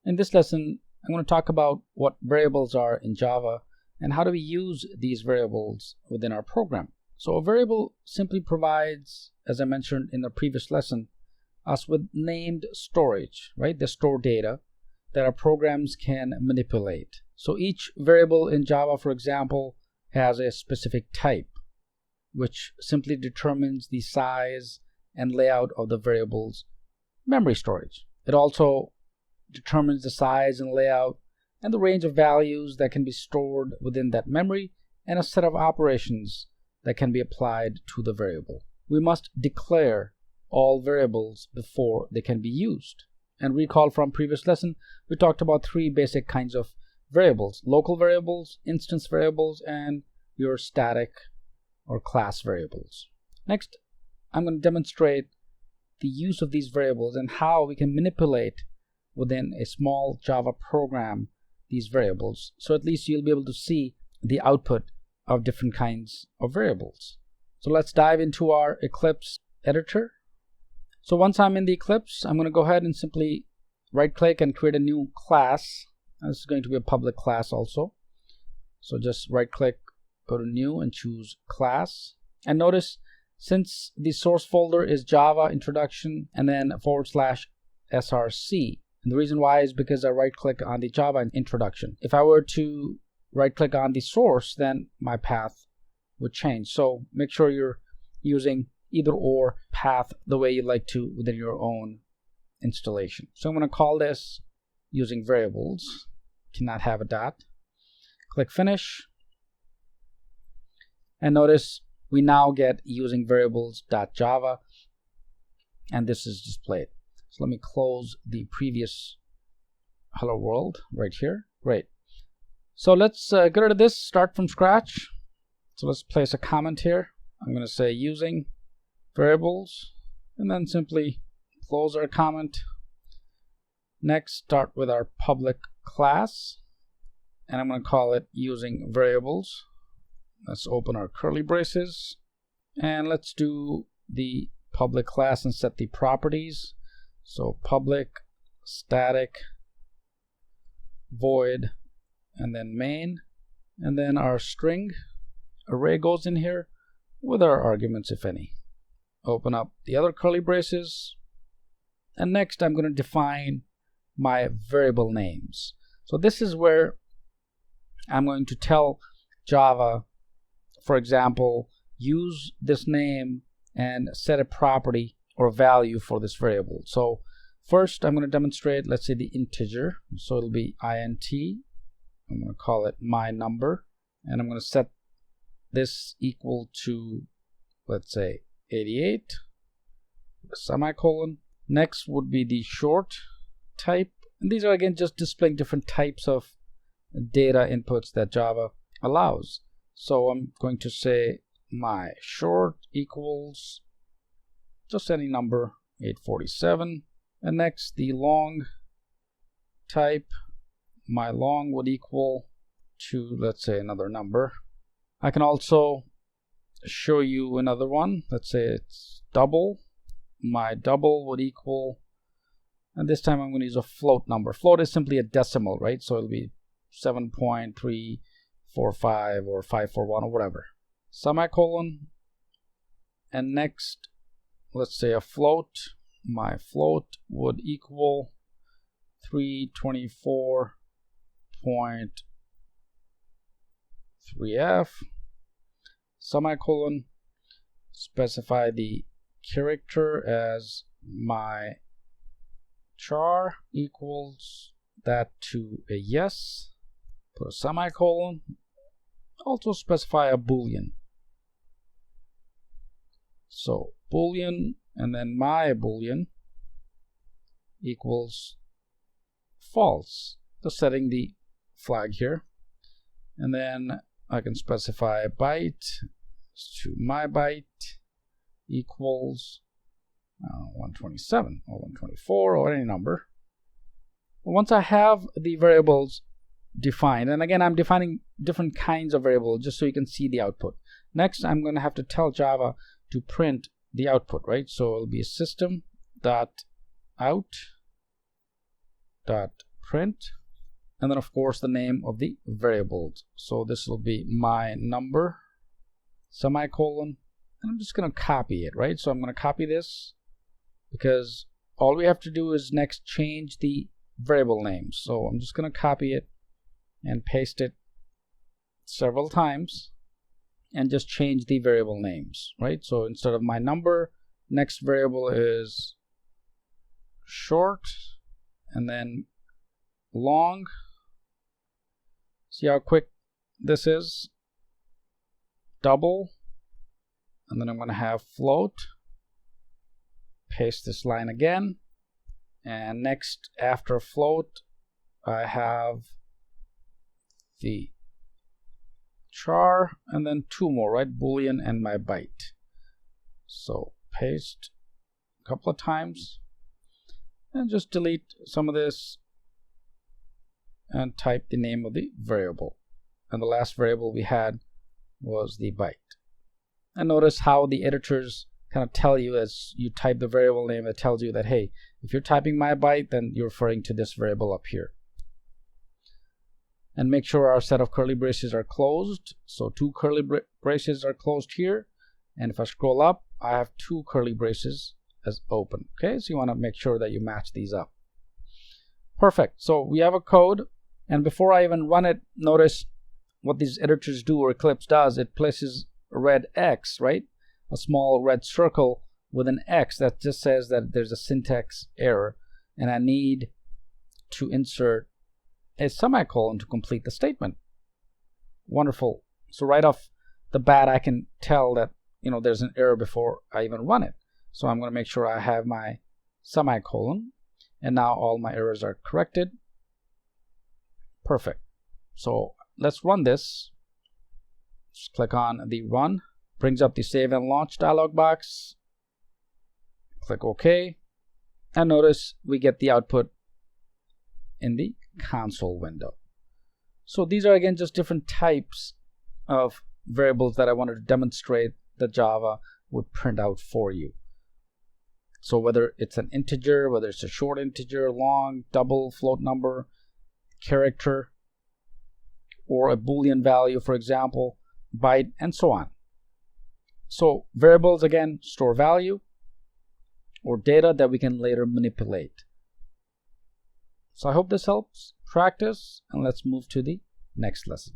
In this lesson, I'm going to talk about what variables are in Java and how do we use these variables within our program. So a variable simply provides, as I mentioned in the previous lesson, us with named storage, right? They store data that our programs can manipulate. So each variable in Java, for example, has a specific type, which simply determines the size and layout of the variable's memory storage. It also determines the size and layout and the range of values that can be stored within that memory and a set of operations that can be applied to the variable. We must declare all variables before they can be used. And recall from previous lesson, we talked about three basic kinds of variables: local variables, instance variables, and your static or class variables. Next, I'm going to demonstrate the use of these variables and how we can manipulate within a small Java program these variables, so at least you'll be able to see the output of different kinds of variables. So let's dive into our Eclipse editor. So once I'm in the Eclipse, I'm going to go ahead and simply right click and create a new class. This is going to be a public class also. So just right click, go to new and choose class. And notice, since the source folder is Java introduction and then /src, and the reason why is because I right click on the Java introduction. If I were to right click on the source, then my path would change. So make sure you're using either or path the way you like to within your own installation. So I'm going to call this using variables. Cannot have a dot. Click finish. And notice we now get using variables.java, and this is displayed. So let me close the previous hello world right here. Great. So let's get rid of this, start from scratch. So let's place a comment here. I'm going to say using variables and then simply close our comment. Next, start with our public class, and I'm going to call it using variables. Let's open our curly braces and let's do the public class and set the properties. So public, static, void, and then main, and then our string array goes in here with our arguments, if any. Open up the other curly braces, and next I'm going to define my variable names. So this is where I'm going to tell Java, for example, use this name and set a property or value for this variable. So first I'm going to demonstrate, let's say, the integer. So it'll be int. I'm going to call it my number, and I'm going to set this equal to, let's say, 88, semicolon. Next would be the short type, and these are again just displaying different types of data inputs that Java allows. So I'm going to say my short equals just any number, 847, and next the long type, my long would equal to, let's say, another number. I can also show you another one. Let's say it's double. My double would equal, and this time I'm going to use a float number. Float is simply a decimal, right? So it'll be 7.345 or 541 or whatever. Semicolon, and next, let's say a float. My float would equal 324.3f, semicolon, specify the character as my char equals that to a yes, put a semicolon, also specify a boolean. So boolean, and then my boolean equals false, just setting the flag here. And then I can specify a byte to my byte equals 127 or 124 or any number. Once I have the variables defined, and again I'm defining different kinds of variables just so you can see the output. Next I'm going to have to tell Java to print the output, right? So it'll be system.out.print print, and then of course the name of the variables. So this will be my number, semicolon, and I'm just going to copy it, right? So I'm going to copy this because all we have to do is next change the variable name. So I'm just going to copy it and paste it several times and just change the variable names, right? So instead of my number, next variable is short, and then long. See how quick this is? Double, and then I'm going to have float. Paste this line again, and next after float I have the char, and then two more, right? Boolean and my byte. So paste a couple of times and just delete some of this and type the name of the variable, and the last variable we had was the byte. And notice how the editors kind of tell you as you type the variable name, it tells you that, hey, if you're typing my byte, then you're referring to this variable up here. And make sure our set of curly braces are closed. So two curly braces are closed here, and if I scroll up, I have two curly braces as open. Okay, so you want to make sure that you match these up. Perfect. So we have a code, and before I even run it, notice what these editors do, or Eclipse does. It places a red X, right? A small red circle with an X that just says that there's a syntax error, and I need to insert a semicolon to complete the statement. Wonderful. So right off the bat, I can tell that, you know, there's an error before I even run it. So I'm going to make sure I have my semicolon, and now all my errors are corrected. Perfect. So let's run this. Just click on the run. Brings up the save and launch dialog box. Click OK, and notice we get the output in the console window. So these are again just different types of variables that I wanted to demonstrate that Java would print out for you. So whether it's an integer, whether it's a short integer, long, double, float number, character, or a Boolean value, for example, byte, and so on. So variables again store value or data that we can later manipulate. So I hope this helps practice, and let's move to the next lesson.